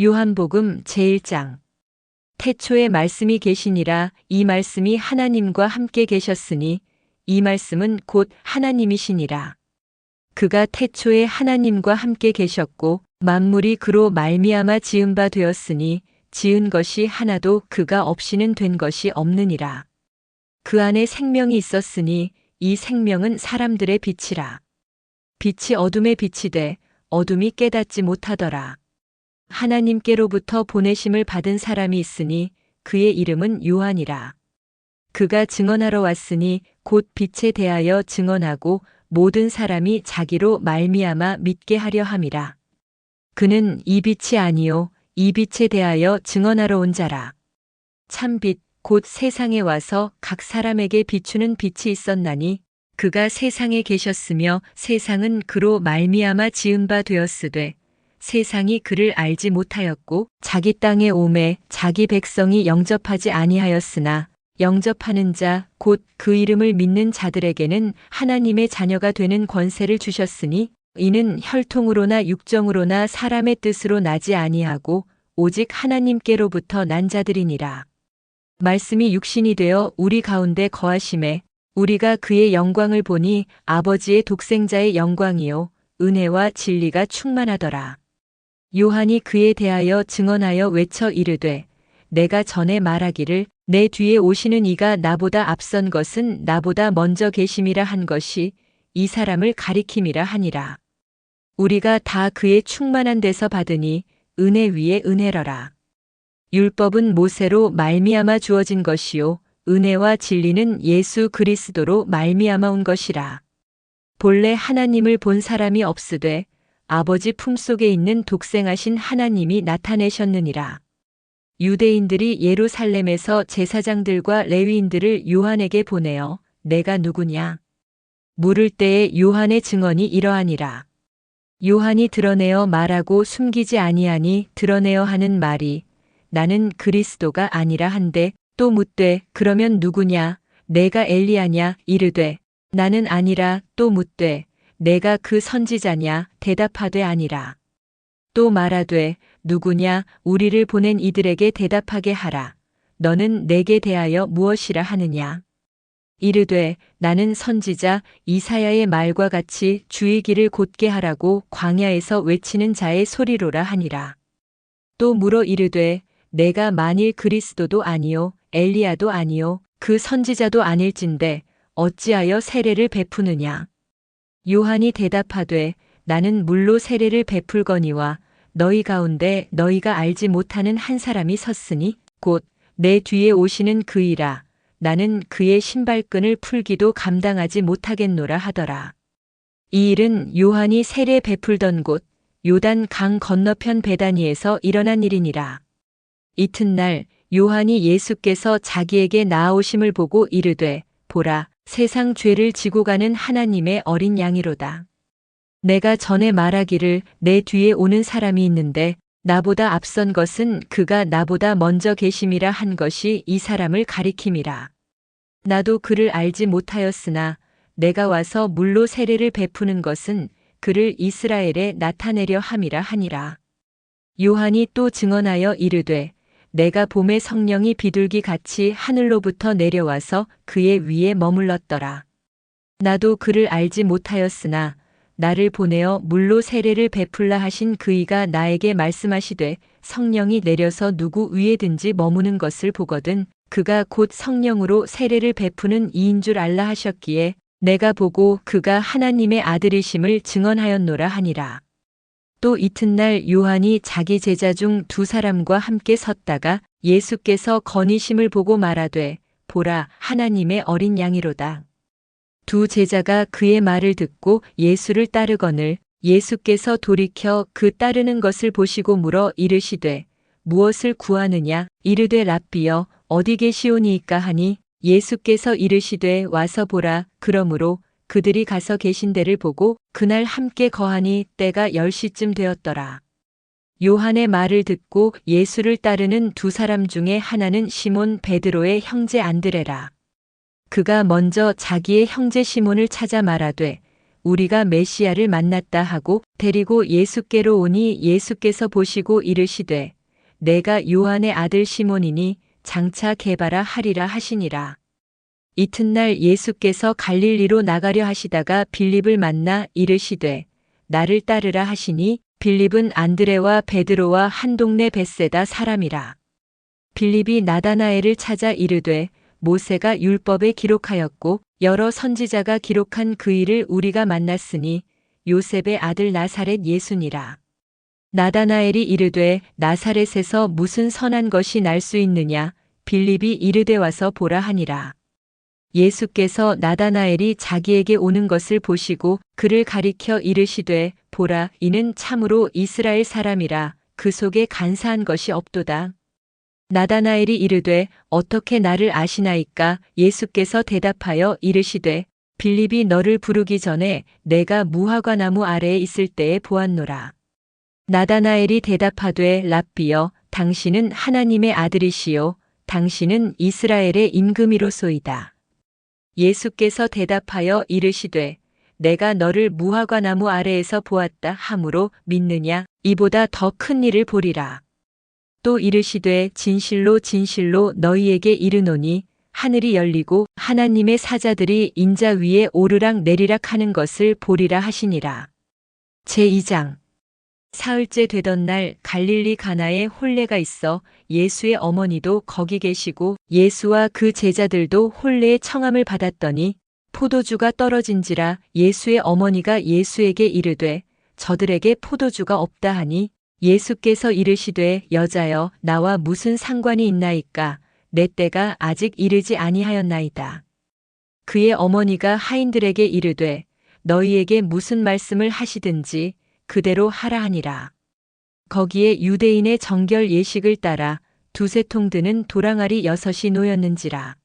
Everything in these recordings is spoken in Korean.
요한복음 제1장. 태초에 말씀이 계시니라. 이 말씀이 하나님과 함께 계셨으니 이 말씀은 곧 하나님이시니라. 그가 태초에 하나님과 함께 계셨고 만물이 그로 말미암아 지은 바 되었으니 지은 것이 하나도 그가 없이는 된 것이 없느니라. 그 안에 생명이 있었으니 이 생명은 사람들의 빛이라. 빛이 어둠에 비치되 어둠이 깨닫지 못하더라. 하나님께로부터 보내심을 받은 사람이 있으니 그의 이름은 요한이라. 그가 증언하러 왔으니 곧 빛에 대하여 증언하고 모든 사람이 자기로 말미암아 믿게 하려 함이라. 그는 이 빛이 아니요 이 빛에 대하여 증언하러 온 자라. 참빛 곧 세상에 와서 각 사람에게 비추는 빛이 있었나니 그가 세상에 계셨으며 세상은 그로 말미암아 지은 바 되었으되 세상이 그를 알지 못하였고 자기 땅에 오매 자기 백성이 영접하지 아니하였으나 영접하는 자 곧 그 이름을 믿는 자들에게는 하나님의 자녀가 되는 권세를 주셨으니 이는 혈통으로나 육정으로나 사람의 뜻으로 나지 아니하고 오직 하나님께로부터 난 자들이니라. 말씀이 육신이 되어 우리 가운데 거하심에 우리가 그의 영광을 보니 아버지의 독생자의 영광이요 은혜와 진리가 충만하더라. 요한이 그에 대하여 증언하여 외쳐 이르되 내가 전에 말하기를 내 뒤에 오시는 이가 나보다 앞선 것은 나보다 먼저 계심이라 한 것이 이 사람을 가리킴이라 하니라. 우리가 다 그의 충만한 데서 받으니 은혜 위에 은혜러라. 율법은 모세로 말미암아 주어진 것이요 은혜와 진리는 예수 그리스도로 말미암아 온 것이라. 본래 하나님을 본 사람이 없으되 아버지 품속에 있는 독생하신 하나님이 나타내셨느니라. 유대인들이 예루살렘에서 제사장들과 레위인들을 요한에게 보내어 내가 누구냐? 물을 때에 요한의 증언이 이러하니라. 요한이 드러내어 말하고 숨기지 아니하니 드러내어 하는 말이 나는 그리스도가 아니라 한데 또 묻되 그러면 누구냐? 내가 엘리야냐? 이르되 나는 아니라 또 묻되 내가 그 선지자냐? 대답하되 아니라. 또 말하되 누구냐? 우리를 보낸 이들에게 대답하게 하라. 너는 내게 대하여 무엇이라 하느냐? 이르되 나는 선지자 이사야의 말과 같이 주의 길을 곧게 하라고 광야에서 외치는 자의 소리로라 하니라. 또 물어 이르되 내가 만일 그리스도도 아니요 엘리야도 아니요 그 선지자도 아닐진데 어찌하여 세례를 베푸느냐? 요한이 대답하되 나는 물로 세례를 베풀거니와 너희 가운데 너희가 알지 못하는 한 사람이 섰으니 곧 내 뒤에 오시는 그이라. 나는 그의 신발끈을 풀기도 감당하지 못하겠노라 하더라. 이 일은 요한이 세례 베풀던 곳 요단 강 건너편 베다니에서 일어난 일이니라. 이튿날 요한이 예수께서 자기에게 나아오심을 보고 이르되 보라 세상 죄를 지고 가는 하나님의 어린 양이로다. 내가 전에 말하기를 내 뒤에 오는 사람이 있는데 나보다 앞선 것은 그가 나보다 먼저 계심이라 한 것이 이 사람을 가리킴이라. 나도 그를 알지 못하였으나 내가 와서 물로 세례를 베푸는 것은 그를 이스라엘에 나타내려 함이라 하니라. 요한이 또 증언하여 이르되 내가 봄에 성령이 비둘기 같이 하늘로부터 내려와서 그의 위에 머물렀더라. 나도 그를 알지 못하였으나 나를 보내어 물로 세례를 베풀라 하신 그이가 나에게 말씀하시되 성령이 내려서 누구 위에든지 머무는 것을 보거든 그가 곧 성령으로 세례를 베푸는 이인 줄 알라 하셨기에 내가 보고 그가 하나님의 아들이심을 증언하였노라 하니라. 또 이튿날 요한이 자기 제자 중 두 사람과 함께 섰다가 예수께서 거니심을 보고 말하되 보라 하나님의 어린 양이로다. 두 제자가 그의 말을 듣고 예수를 따르거늘 예수께서 돌이켜 그 따르는 것을 보시고 물어 이르시되 무엇을 구하느냐? 이르되 랍비여 어디 계시오니이까 하니 예수께서 이르시되 와서 보라. 그러므로 그들이 가서 계신 데를 보고 그날 함께 거하니 때가 10시쯤 되었더라. 요한의 말을 듣고 예수를 따르는 두 사람 중에 하나는 시몬 베드로의 형제 안드레라. 그가 먼저 자기의 형제 시몬을 찾아 말하되 우리가 메시아를 만났다 하고 데리고 예수께로 오니 예수께서 보시고 이르시되 내가 요한의 아들 시몬이니 장차 게바라 하리라 하시니라. 이튿날 예수께서 갈릴리로 나가려 하시다가 빌립을 만나 이르시되 나를 따르라 하시니 빌립은 안드레와 베드로와 한 동네 벳세다 사람이라. 빌립이 나다나엘을 찾아 이르되 모세가 율법에 기록하였고 여러 선지자가 기록한 그 일을 우리가 만났으니 요셉의 아들 나사렛 예수니라. 나다나엘이 이르되 나사렛에서 무슨 선한 것이 날 수 있느냐? 빌립이 이르되 와서 보라 하니라. 예수께서 나다나엘이 자기에게 오는 것을 보시고 그를 가리켜 이르시되 보라 이는 참으로 이스라엘 사람이라 그 속에 간사한 것이 없도다. 나다나엘이 이르되 어떻게 나를 아시나이까? 예수께서 대답하여 이르시되 빌립이 너를 부르기 전에 내가 무화과 나무 아래에 있을 때에 보았노라. 나다나엘이 대답하되 랍비여 당신은 하나님의 아들이시요 당신은 이스라엘의 임금이로소이다. 예수께서 대답하여 이르시되 내가 너를 무화과 나무 아래에서 보았다 하므로 믿느냐? 이보다 더 큰 일을 보리라. 또 이르시되 진실로 진실로 너희에게 이르노니 하늘이 열리고 하나님의 사자들이 인자 위에 오르락 내리락 하는 것을 보리라 하시니라. 제2장 사흘째 되던 날 갈릴리 가나에 혼례가 있어 예수의 어머니도 거기 계시고 예수와 그 제자들도 혼례의 청함을 받았더니 포도주가 떨어진지라 예수의 어머니가 예수에게 이르되 저들에게 포도주가 없다 하니 예수께서 이르시되 여자여 나와 무슨 상관이 있나이까 내 때가 아직 이르지 아니하였나이다. 그의 어머니가 하인들에게 이르되 너희에게 무슨 말씀을 하시든지 그대로 하라 하니라. 거기에 유대인의 정결 예식을 따라 두세 통 드는 도랑아리 6이 놓였는지라.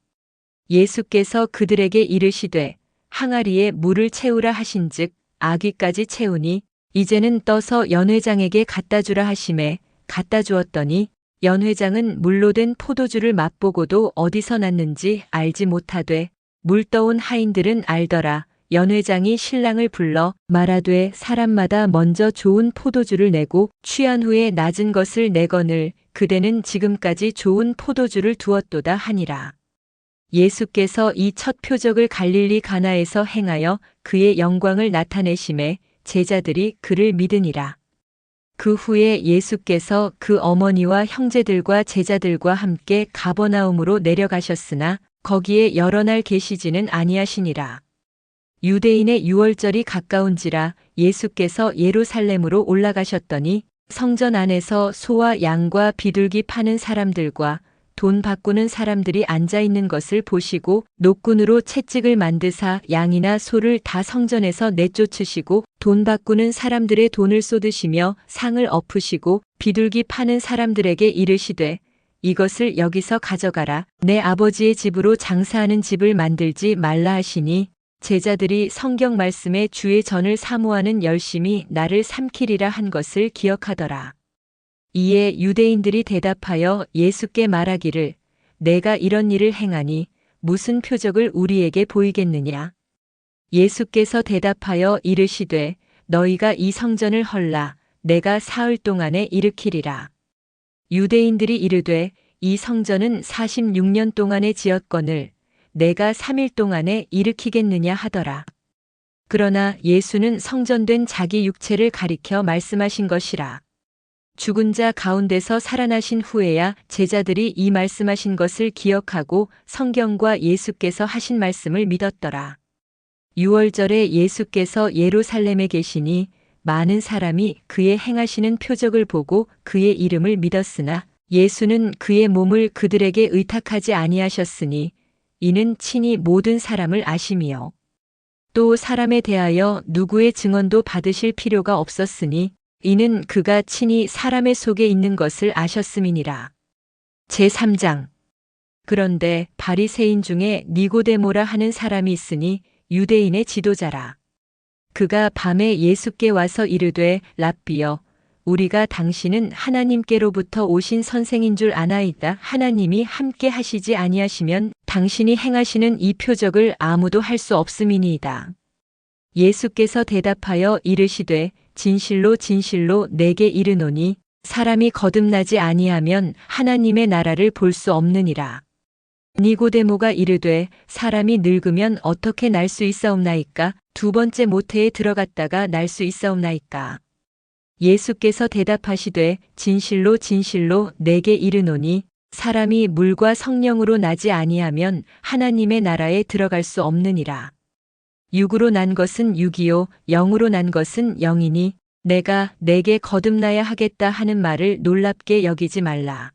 예수께서 그들에게 이르시되 항아리에 물을 채우라 하신즉 아귀까지 채우니 이제는 떠서 연회장에게 갖다 주라 하시매 갖다 주었더니 연회장은 물로 된 포도주를 맛보고도 어디서 났는지 알지 못하되 물 떠온 하인들은 알더라. 연회장이 신랑을 불러 말하되 사람마다 먼저 좋은 포도주를 내고 취한 후에 낮은 것을 내거늘 그대는 지금까지 좋은 포도주를 두었도다 하니라. 예수께서 이 첫 표적을 갈릴리 가나에서 행하여 그의 영광을 나타내심에 제자들이 그를 믿으니라. 그 후에 예수께서 그 어머니와 형제들과 제자들과 함께 가버나움으로 내려가셨으나 거기에 여러 날 계시지는 아니하시니라. 유대인의 유월절이 가까운지라 예수께서 예루살렘으로 올라가셨더니 성전 안에서 소와 양과 비둘기 파는 사람들과 돈 바꾸는 사람들이 앉아 있는 것을 보시고 노끈으로 채찍을 만드사 양이나 소를 다 성전에서 내쫓으시고 돈 바꾸는 사람들의 돈을 쏟으시며 상을 엎으시고 비둘기 파는 사람들에게 이르시되 이것을 여기서 가져가라. 내 아버지의 집으로 장사하는 집을 만들지 말라 하시니 제자들이 성경 말씀에 주의 전을 사모하는 열심이 나를 삼키리라 한 것을 기억하더라. 이에 유대인들이 대답하여 예수께 말하기를 내가 이런 일을 행하니 무슨 표적을 우리에게 보이겠느냐. 예수께서 대답하여 이르시되 너희가 이 성전을 헐라 내가 사흘 동안에 일으키리라. 유대인들이 이르되 이 성전은 46년 동안에 지었거늘 내가 3일 동안에 일으키겠느냐 하더라. 그러나 예수는 성전된 자기 육체를 가리켜 말씀하신 것이라. 죽은 자 가운데서 살아나신 후에야 제자들이 이 말씀하신 것을 기억하고 성경과 예수께서 하신 말씀을 믿었더라. 유월절에 예수께서 예루살렘에 계시니 많은 사람이 그의 행하시는 표적을 보고 그의 이름을 믿었으나 예수는 그의 몸을 그들에게 의탁하지 아니하셨으니 이는 친히 모든 사람을 아심이요. 또 사람에 대하여 누구의 증언도 받으실 필요가 없었으니 이는 그가 친히 사람의 속에 있는 것을 아셨음이니라. 제3장 그런데 바리새인 중에 니고데모라 하는 사람이 있으니 유대인의 지도자라. 그가 밤에 예수께 와서 이르되 랍비여 우리가 당신은 하나님께로부터 오신 선생인 줄 아나이다. 하나님이 함께 하시지 아니하시면 당신이 행하시는 이 표적을 아무도 할 수 없음이니이다. 예수께서 대답하여 이르시되 진실로 진실로 내게 이르노니 사람이 거듭나지 아니하면 하나님의 나라를 볼 수 없느니라. 니고데모가 이르되 사람이 늙으면 어떻게 날 수 있사옵나이까? 두 번째 모태에 들어갔다가 날 수 있사옵나이까? 예수께서 대답하시되 진실로 진실로 내게 이르노니 사람이 물과 성령으로 나지 아니하면 하나님의 나라에 들어갈 수 없느니라. 육으로 난 것은 육이요 영으로 난 것은 영이니 내가 내게 거듭나야 하겠다 하는 말을 놀랍게 여기지 말라.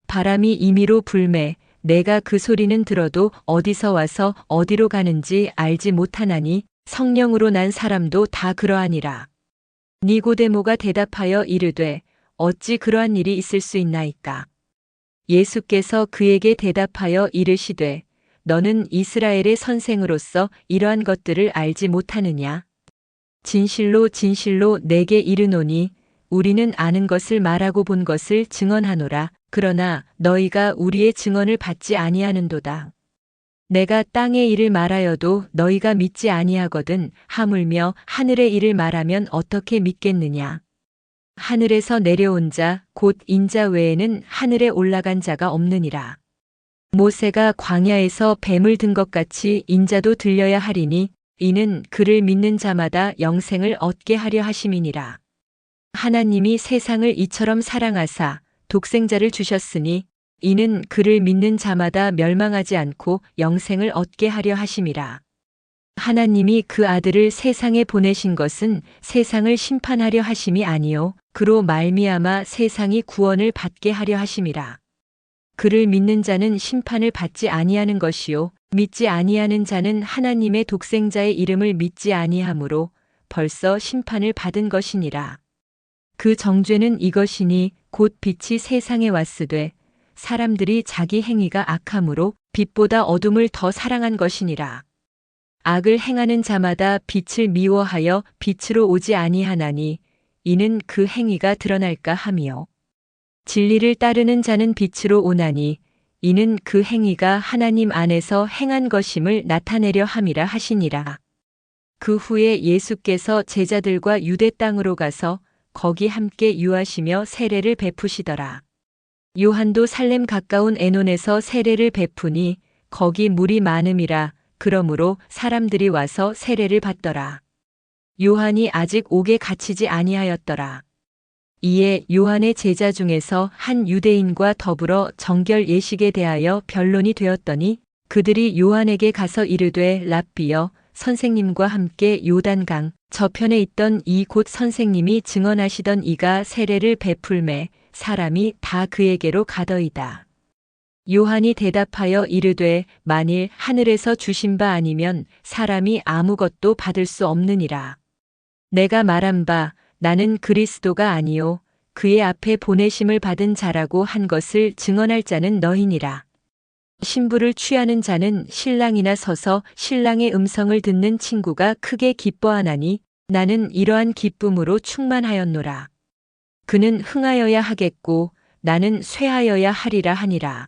바람이 임의로 불매 내가 그 소리는 들어도 어디서 와서 어디로 가는지 알지 못하나니 성령으로 난 사람도 다 그러하니라. 니고데모가 대답하여 이르되 어찌 그러한 일이 있을 수 있나이까? 예수께서 그에게 대답하여 이르시되 너는 이스라엘의 선생으로서 이러한 것들을 알지 못하느냐? 진실로 진실로 내게 이르노니 우리는 아는 것을 말하고 본 것을 증언하노라. 그러나 너희가 우리의 증언을 받지 아니하는도다. 내가 땅의 일을 말하여도 너희가 믿지 아니하거든 하물며 하늘의 일을 말하면 어떻게 믿겠느냐? 하늘에서 내려온 자 곧 인자 외에는 하늘에 올라간 자가 없느니라. 모세가 광야에서 뱀을 든 것 같이 인자도 들려야 하리니 이는 그를 믿는 자마다 영생을 얻게 하려 하심이니라. 하나님이 세상을 이처럼 사랑하사 독생자를 주셨으니 이는 그를 믿는 자마다 멸망하지 않고 영생을 얻게 하려 하심이라. 하나님이 그 아들을 세상에 보내신 것은 세상을 심판하려 하심이 아니요 그로 말미암아 세상이 구원을 받게 하려 하심이라. 그를 믿는 자는 심판을 받지 아니하는 것이요 믿지 아니하는 자는 하나님의 독생자의 이름을 믿지 아니하므로 벌써 심판을 받은 것이니라. 그 정죄는 이것이니 곧 빛이 세상에 왔으되 사람들이 자기 행위가 악함으로 빛보다 어둠을 더 사랑한 것이니라. 악을 행하는 자마다 빛을 미워하여 빛으로 오지 아니하나니 이는 그 행위가 드러날까 함이요. 진리를 따르는 자는 빛으로 오나니 이는 그 행위가 하나님 안에서 행한 것임을 나타내려 함이라 하시니라. 그 후에 예수께서 제자들과 유대 땅으로 가서 거기 함께 유하시며 세례를 베푸시더라. 요한도 살렘 가까운 에논에서 세례를 베푸니 거기 물이 많음이라. 그러므로 사람들이 와서 세례를 받더라. 요한이 아직 옥에 갇히지 아니하였더라. 이에 요한의 제자 중에서 한 유대인과 더불어 정결 예식에 대하여 변론이 되었더니 그들이 요한에게 가서 이르되 랍비여 선생님과 함께 요단강 저편에 있던 이 곧 선생님이 증언하시던 이가 세례를 베풀매 사람이 다 그에게로 가더이다. 요한이 대답하여 이르되 만일 하늘에서 주신 바 아니면 사람이 아무것도 받을 수 없느니라. 내가 말한 바 나는 그리스도가 아니요 그의 앞에 보내심을 받은 자라고 한 것을 증언할 자는 너희니라. 신부를 취하는 자는 신랑이나 서서 신랑의 음성을 듣는 친구가 크게 기뻐하나니 나는 이러한 기쁨으로 충만하였노라. 그는 흥하여야 하겠고 나는 쇠하여야 하리라 하니라.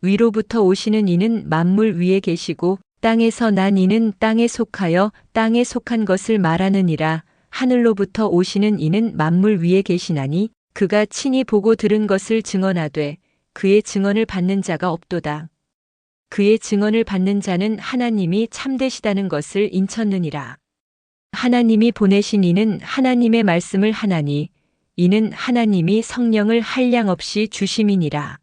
위로부터 오시는 이는 만물 위에 계시고 땅에서 난 이는 땅에 속하여 땅에 속한 것을 말하느니라. 하늘로부터 오시는 이는 만물 위에 계시나니 그가 친히 보고 들은 것을 증언하되 그의 증언을 받는 자가 없도다. 그의 증언을 받는 자는 하나님이 참되시다는 것을 인쳤느니라. 하나님이 보내신 이는 하나님의 말씀을 하나니 이는 하나님이 성령을 한량없이 주심이니라.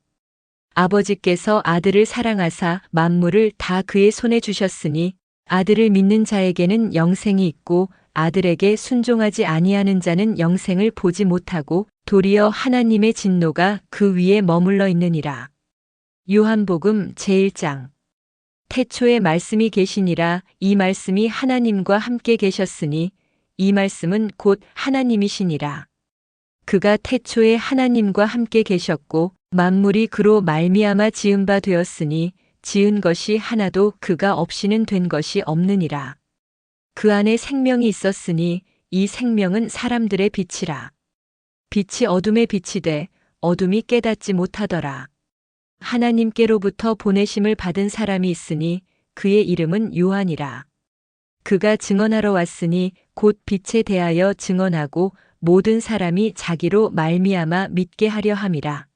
아버지께서 아들을 사랑하사 만물을 다 그의 손에 주셨으니 아들을 믿는 자에게는 영생이 있고 아들에게 순종하지 아니하는 자는 영생을 보지 못하고 도리어 하나님의 진노가 그 위에 머물러 있느니라. 요한복음 제1장. 태초에 말씀이 계시니라. 이 말씀이 하나님과 함께 계셨으니 이 말씀은 곧 하나님이시니라. 그가 태초에 하나님과 함께 계셨고 만물이 그로 말미암아 지은 바 되었으니 지은 것이 하나도 그가 없이는 된 것이 없느니라. 그 안에 생명이 있었으니 이 생명은 사람들의 빛이라. 빛이 어둠에 비치되 어둠이 깨닫지 못하더라. 하나님께로부터 보내심을 받은 사람이 있으니 그의 이름은 요한이라. 그가 증언하러 왔으니 곧 빛에 대하여 증언하고 모든 사람이 자기로 말미암아 믿게 하려 함이라.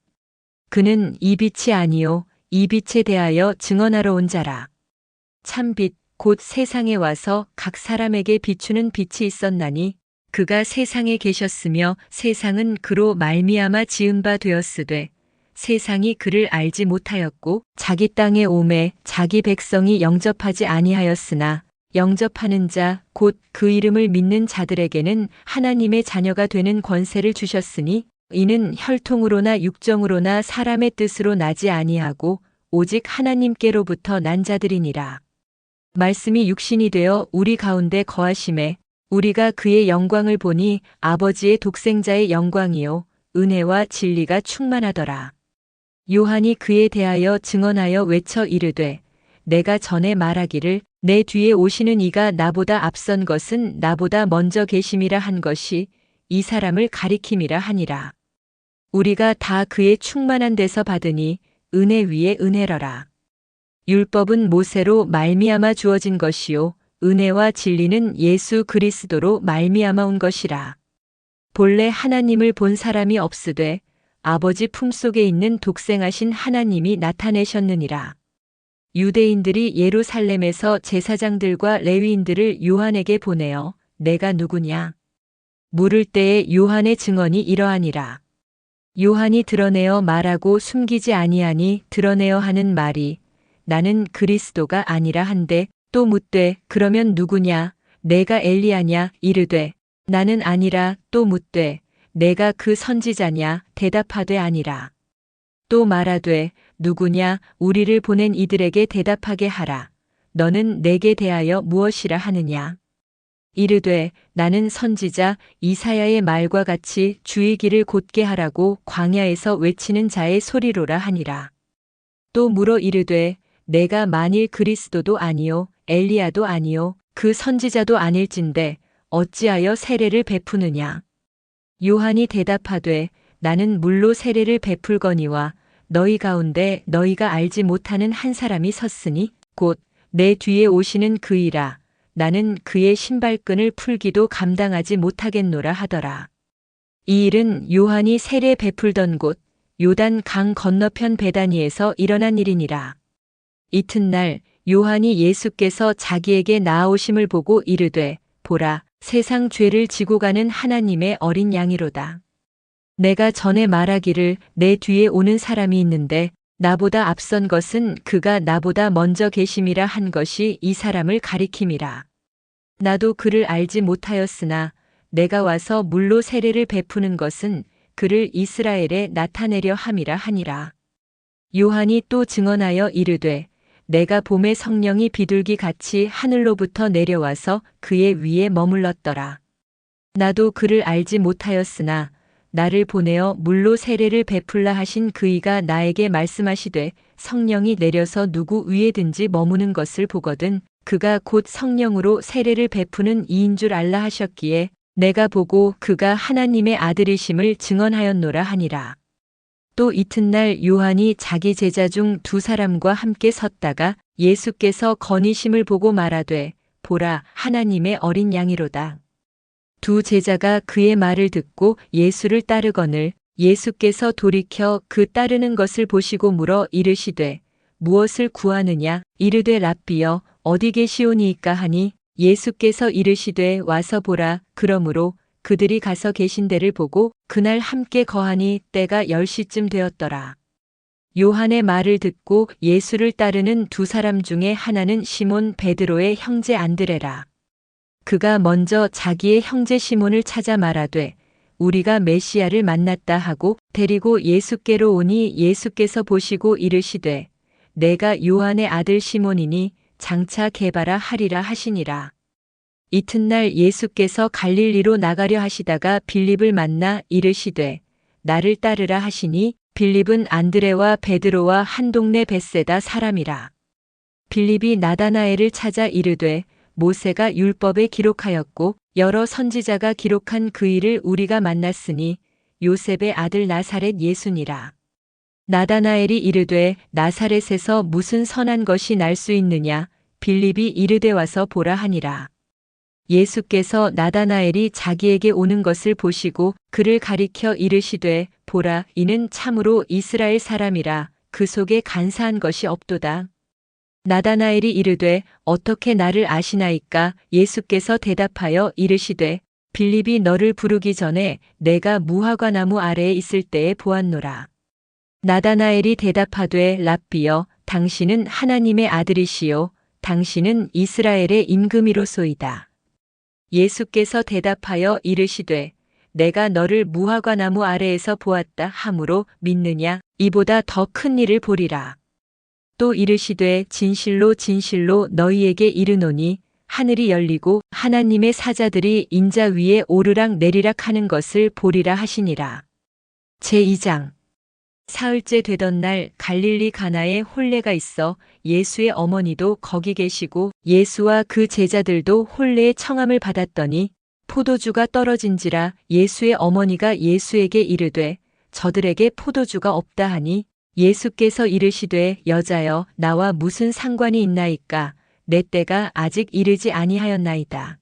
그는 이 빛이 아니요 이 빛에 대하여 증언하러 온 자라. 참빛 곧 세상에 와서 각 사람에게 비추는 빛이 있었나니 그가 세상에 계셨으며 세상은 그로 말미암아 지은 바 되었으되 세상이 그를 알지 못하였고 자기 땅에 오매 자기 백성이 영접하지 아니하였으나 영접하는 자 곧 그 이름을 믿는 자들에게는 하나님의 자녀가 되는 권세를 주셨으니 이는 혈통으로나 육정으로나 사람의 뜻으로 나지 아니하고 오직 하나님께로부터 난 자들이니라. 말씀이 육신이 되어 우리 가운데 거하심에 우리가 그의 영광을 보니 아버지의 독생자의 영광이요 은혜와 진리가 충만하더라. 요한이 그에 대하여 증언하여 외쳐 이르되 내가 전에 말하기를 내 뒤에 오시는 이가 나보다 앞선 것은 나보다 먼저 계심이라 한 것이 이 사람을 가리킴이라 하니라. 우리가 다 그의 충만한 데서 받으니 은혜 위에 은혜러라. 율법은 모세로 말미암아 주어진 것이요 은혜와 진리는 예수 그리스도로 말미암아 온 것이라. 본래 하나님을 본 사람이 없으되 아버지 품속에 있는 독생하신 하나님이 나타내셨느니라. 유대인들이 예루살렘에서 제사장들과 레위인들을 요한에게 보내어 내가 누구냐 물을 때에 요한의 증언이 이러하니라. 요한이 드러내어 말하고 숨기지 아니하니 드러내어 하는 말이 나는 그리스도가 아니라 한데 또 묻되 그러면 누구냐 내가 엘리야냐 이르되 나는 아니라 또 묻되 내가 그 선지자냐 대답하되 아니라. 또 말하되 누구냐 우리를 보낸 이들에게 대답하게 하라. 너는 내게 대하여 무엇이라 하느냐. 이르되 나는 선지자 이사야의 말과 같이 주의 길을 곧게 하라고 광야에서 외치는 자의 소리로라 하니라. 또 물어 이르되 내가 만일 그리스도도 아니요 엘리야도 아니요 그 선지자도 아닐진대 어찌하여 세례를 베푸느냐. 요한이 대답하되 나는 물로 세례를 베풀거니와 너희 가운데 너희가 알지 못하는 한 사람이 섰으니 곧 내 뒤에 오시는 그이라. 나는 그의 신발끈을 풀기도 감당하지 못하겠노라 하더라. 이 일은 요한이 세례 베풀던 곳 요단 강 건너편 베다니에서 일어난 일이니라. 이튿날 요한이 예수께서 자기에게 나아오심을 보고 이르되 보라 세상 죄를 지고 가는 하나님의 어린 양이로다. 내가 전에 말하기를 내 뒤에 오는 사람이 있는데 나보다 앞선 것은 그가 나보다 먼저 계심이라 한 것이 이 사람을 가리킴이라. 나도 그를 알지 못하였으나 내가 와서 물로 세례를 베푸는 것은 그를 이스라엘에 나타내려 함이라 하니라. 요한이 또 증언하여 이르되 내가 봄에 성령이 비둘기 같이 하늘로부터 내려와서 그의 위에 머물렀더라. 나도 그를 알지 못하였으나 나를 보내어 물로 세례를 베풀라 하신 그이가 나에게 말씀하시되 성령이 내려서 누구 위에든지 머무는 것을 보거든 그가 곧 성령으로 세례를 베푸는 이인 줄 알라 하셨기에 내가 보고 그가 하나님의 아들이심을 증언하였노라 하니라. 또 이튿날 요한이 자기 제자 중 두 사람과 함께 섰다가 예수께서 거니심을 보고 말하되 보라 하나님의 어린 양이로다. 두 제자가 그의 말을 듣고 예수를 따르거늘 예수께서 돌이켜 그 따르는 것을 보시고 물어 이르시되 무엇을 구하느냐 이르되 랍비여 어디 계시오니이까 하니 예수께서 이르시되 와서 보라. 그러므로 그들이 가서 계신 데를 보고 그날 함께 거하니 때가 10시쯤 되었더라. 요한의 말을 듣고 예수를 따르는 두 사람 중에 하나는 시몬 베드로의 형제 안드레라. 그가 먼저 자기의 형제 시몬을 찾아 말하되 우리가 메시아를 만났다 하고 데리고 예수께로 오니 예수께서 보시고 이르시되 내가 요한의 아들 시몬이니 장차 게바라 하리라 하시니라. 이튿날 예수께서 갈릴리로 나가려 하시다가 빌립을 만나 이르시되 나를 따르라 하시니 빌립은 안드레와 베드로와 한 동네 벳세다 사람이라. 빌립이 나다나엘을 찾아 이르되 모세가 율법에 기록하였고 여러 선지자가 기록한 그 일을 우리가 만났으니 요셉의 아들 나사렛 예수니라. 나다나엘이 이르되 나사렛에서 무슨 선한 것이 날 수 있느냐. 빌립이 이르되 와서 보라 하니라. 예수께서 나다나엘이 자기에게 오는 것을 보시고 그를 가리켜 이르시되 보라 이는 참으로 이스라엘 사람이라 그 속에 간사한 것이 없도다. 나다나엘이 이르되 어떻게 나를 아시나이까? 예수께서 대답하여 이르시되 빌립이 너를 부르기 전에 내가 무화과 나무 아래에 있을 때에 보았노라. 나다나엘이 대답하되 랍비여 당신은 하나님의 아들이시요 당신은 이스라엘의 임금이로소이다. 예수께서 대답하여 이르시되 내가 너를 무화과 나무 아래에서 보았다 하므로 믿느냐? 이보다 더 큰 일을 보리라. 또 이르시되 진실로 진실로 너희에게 이르노니 하늘이 열리고 하나님의 사자들이 인자 위에 오르락 내리락 하는 것을 보리라 하시니라. 제2장 사흘째 되던 날 갈릴리 가나에 혼례가 있어 예수의 어머니도 거기 계시고 예수와 그 제자들도 혼례의 청함을 받았더니 포도주가 떨어진지라 예수의 어머니가 예수에게 이르되 저들에게 포도주가 없다 하니 예수께서 이르시되 여자여 나와 무슨 상관이 있나이까 내 때가 아직 이르지 아니하였나이다.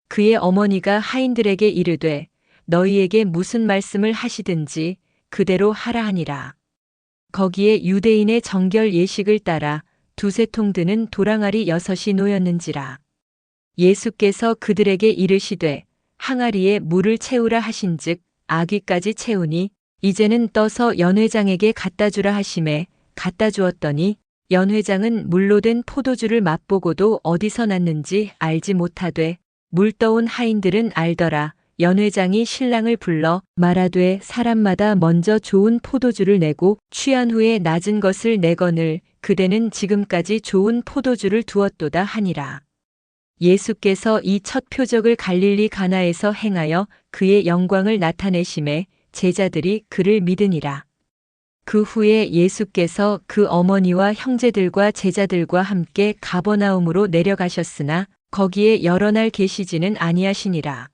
그의 어머니가 하인들에게 이르되 너희에게 무슨 말씀을 하시든지 그대로 하라 하니라. 거기에 유대인의 정결 예식을 따라 두세 통 드는 도랑아리 6이 놓였는지라. 예수께서 그들에게 이르시되 항아리에 물을 채우라 하신즉 아귀까지 채우니 이제는 떠서 연회장에게 갖다 주라 하시매 갖다 주었더니 연회장은 물로 된 포도주를 맛보고도 어디서 났는지 알지 못하되 물 떠온 하인들은 알더라. 연회장이 신랑을 불러 말하되 사람마다 먼저 좋은 포도주를 내고 취한 후에 낮은 것을 내거늘 그대는 지금까지 좋은 포도주를 두었도다 하니라. 예수께서 이 첫 표적을 갈릴리 가나에서 행하여 그의 영광을 나타내심에 제자들이 그를 믿으니라. 그 후에 예수께서 그 어머니와 형제들과 제자들과 함께 가버나움으로 내려가셨으나 거기에 여러 날 계시지는 아니하시니라.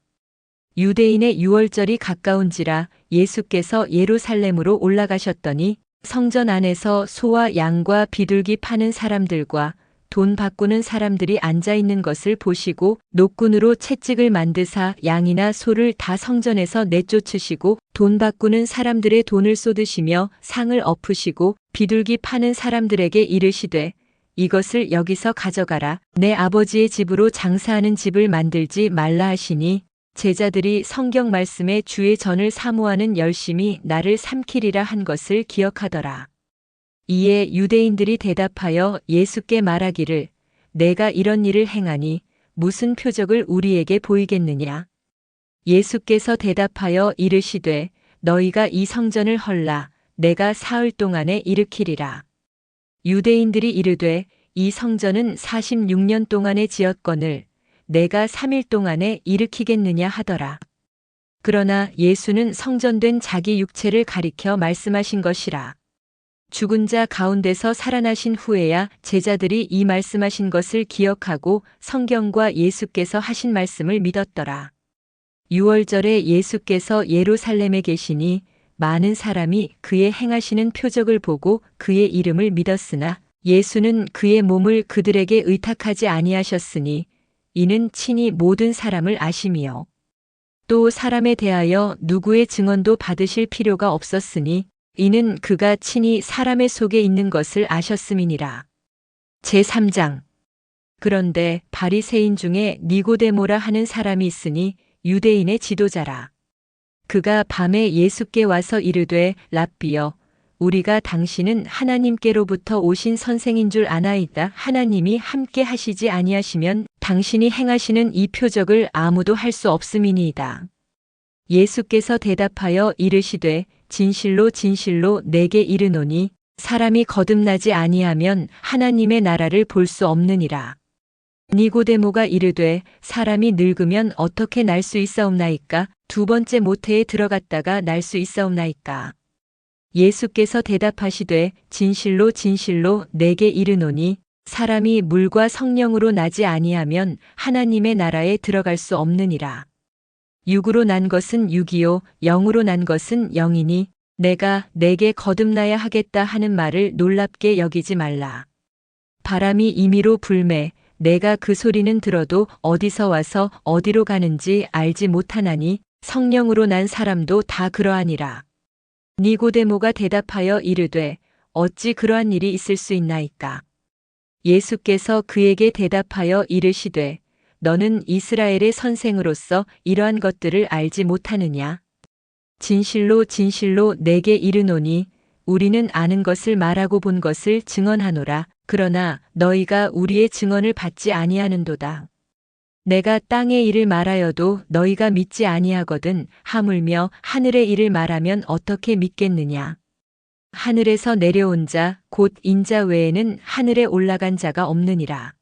유대인의 유월절이 가까운지라 예수께서 예루살렘으로 올라가셨더니 성전 안에서 소와 양과 비둘기 파는 사람들과 돈 바꾸는 사람들이 앉아 있는 것을 보시고 노끈으로 채찍을 만드사 양이나 소를 다 성전에서 내쫓으시고 돈 바꾸는 사람들의 돈을 쏟으시며 상을 엎으시고 비둘기 파는 사람들에게 이르시되 이것을 여기서 가져가라. 내 아버지의 집으로 장사하는 집을 만들지 말라 하시니 제자들이 성경 말씀에 주의 전을 사모하는 열심이 나를 삼키리라 한 것을 기억하더라. 이에 유대인들이 대답하여 예수께 말하기를 내가 이런 일을 행하니 무슨 표적을 우리에게 보이겠느냐. 예수께서 대답하여 이르시되 너희가 이 성전을 헐라 내가 사흘 동안에 일으키리라. 유대인들이 이르되 이 성전은 46년 동안에 지었거늘 내가 3일 동안에 일으키겠느냐 하더라. 그러나 예수는 성전된 자기 육체를 가리켜 말씀하신 것이라. 죽은 자 가운데서 살아나신 후에야 제자들이 이 말씀하신 것을 기억하고 성경과 예수께서 하신 말씀을 믿었더라. 유월절에 예수께서 예루살렘에 계시니 많은 사람이 그의 행하시는 표적을 보고 그의 이름을 믿었으나 예수는 그의 몸을 그들에게 의탁하지 아니하셨으니 이는 친히 모든 사람을 아심이요. 또 사람에 대하여 누구의 증언도 받으실 필요가 없었으니 이는 그가 친히 사람의 속에 있는 것을 아셨음이니라. 제3장 그런데 바리새인 중에 니고데모라 하는 사람이 있으니 유대인의 지도자라. 그가 밤에 예수께 와서 이르되 랍비여 우리가 당신은 하나님께로부터 오신 선생인 줄 아나이다. 하나님이 함께 하시지 아니하시면 당신이 행하시는 이 표적을 아무도 할 수 없음이니이다. 예수께서 대답하여 이르시되 진실로 진실로 내게 이르노니 사람이 거듭나지 아니하면 하나님의 나라를 볼 수 없느니라. 니고데모가 이르되 사람이 늙으면 어떻게 날 수 있사옵나이까? 두 번째 모태에 들어갔다가 날 수 있사옵나이까? 예수께서 대답하시되 진실로 진실로 내게 이르노니 사람이 물과 성령으로 나지 아니하면 하나님의 나라에 들어갈 수 없느니라. 육으로 난 것은 육이요 영으로 난 것은 영이니 내가 내게 거듭나야 하겠다 하는 말을 놀랍게 여기지 말라. 바람이 임의로 불매 내가 그 소리는 들어도 어디서 와서 어디로 가는지 알지 못하나니 성령으로 난 사람도 다 그러하니라. 니고데모가 대답하여 이르되 어찌 그러한 일이 있을 수 있나이까. 예수께서 그에게 대답하여 이르시되 너는 이스라엘의 선생으로서 이러한 것들을 알지 못하느냐. 진실로 진실로 내게 이르노니 우리는 아는 것을 말하고 본 것을 증언하노라. 그러나 너희가 우리의 증언을 받지 아니하는도다. 내가 땅의 일을 말하여도 너희가 믿지 아니하거든 하물며 하늘의 일을 말하면 어떻게 믿겠느냐. 하늘에서 내려온 자 곧 인자 외에는 하늘에 올라간 자가 없느니라.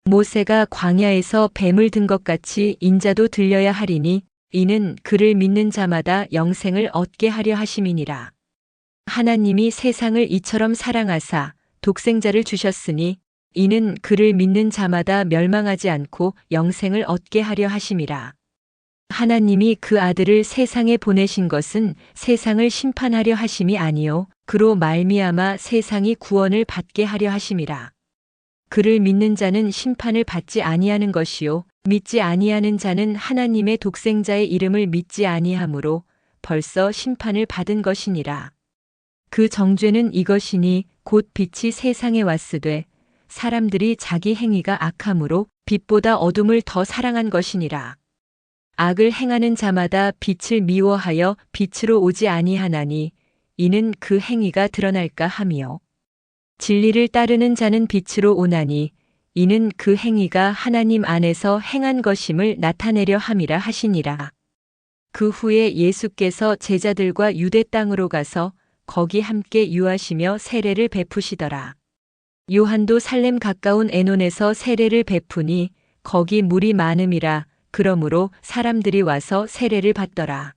모세가 광야에서 뱀을 든 것 같이 인자도 들려야 하리니 이는 그를 믿는 자마다 영생을 얻게 하려 하심이니라. 하나님이 세상을 이처럼 사랑하사 독생자를 주셨으니 이는 그를 믿는 자마다 멸망하지 않고 영생을 얻게 하려 하심이라. 하나님이 그 아들을 세상에 보내신 것은 세상을 심판하려 하심이 아니요 그로 말미암아 세상이 구원을 받게 하려 하심이라. 그를 믿는 자는 심판을 받지 아니하는 것이요 믿지 아니하는 자는 하나님의 독생자의 이름을 믿지 아니하므로 벌써 심판을 받은 것이니라. 그 정죄는 이것이니 곧 빛이 세상에 왔으되 사람들이 자기 행위가 악함으로 빛보다 어둠을 더 사랑한 것이니라. 악을 행하는 자마다 빛을 미워하여 빛으로 오지 아니하나니 이는 그 행위가 드러날까 함이요. 진리를 따르는 자는 빛으로 오나니 이는 그 행위가 하나님 안에서 행한 것임을 나타내려 함이라 하시니라. 그 후에 예수께서 제자들과 유대 땅으로 가서 거기 함께 유하시며 세례를 베푸시더라. 요한도 살렘 가까운 에논에서 세례를 베푸니 거기 물이 많음이라. 그러므로 사람들이 와서 세례를 받더라.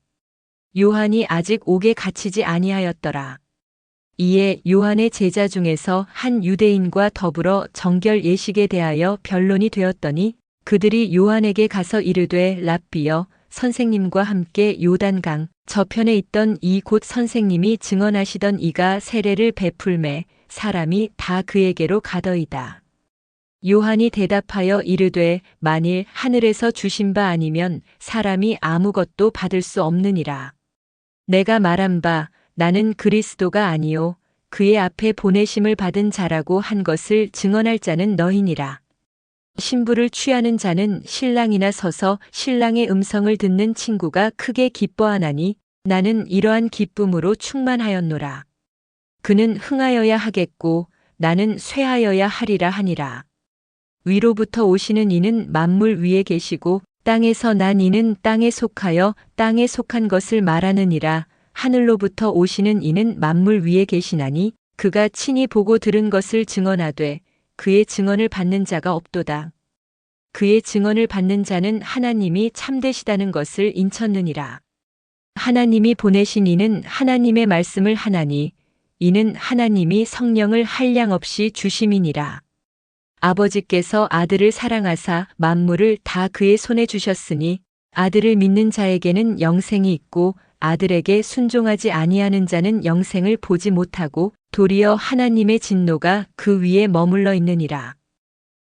요한이 아직 옥에 갇히지 아니하였더라. 이에 요한의 제자 중에서 한 유대인과 더불어 정결 예식에 대하여 변론이 되었더니 그들이 요한에게 가서 이르되 랍비여 선생님과 함께 요단강 저편에 있던 이 곧 선생님이 증언하시던 이가 세례를 베풀매 사람이 다 그에게로 가더이다. 요한이 대답하여 이르되 만일 하늘에서 주신 바 아니면 사람이 아무것도 받을 수 없느니라. 내가 말한 바 나는 그리스도가 아니요 그의 앞에 보내심을 받은 자라고 한 것을 증언할 자는 너희니라. 신부를 취하는 자는 신랑이나 서서 신랑의 음성을 듣는 친구가 크게 기뻐하나니 나는 이러한 기쁨으로 충만하였노라. 그는 흥하여야 하겠고 나는 쇠하여야 하리라 하니라. 위로부터 오시는 이는 만물 위에 계시고 땅에서 난 이는 땅에 속하여 땅에 속한 것을 말하느니라. 하늘로부터 오시는 이는 만물 위에 계시나니 그가 친히 보고 들은 것을 증언하되 그의 증언을 받는 자가 없도다. 그의 증언을 받는 자는 하나님이 참되시다는 것을 인쳤느니라. 하나님이 보내신 이는 하나님의 말씀을 하나니 이는 하나님이 성령을 한량없이 주심이니라. 아버지께서 아들을 사랑하사 만물을 다 그의 손에 주셨으니 아들을 믿는 자에게는 영생이 있고 아들에게 순종하지 아니하는 자는 영생을 보지 못하고 도리어 하나님의 진노가 그 위에 머물러 있느니라.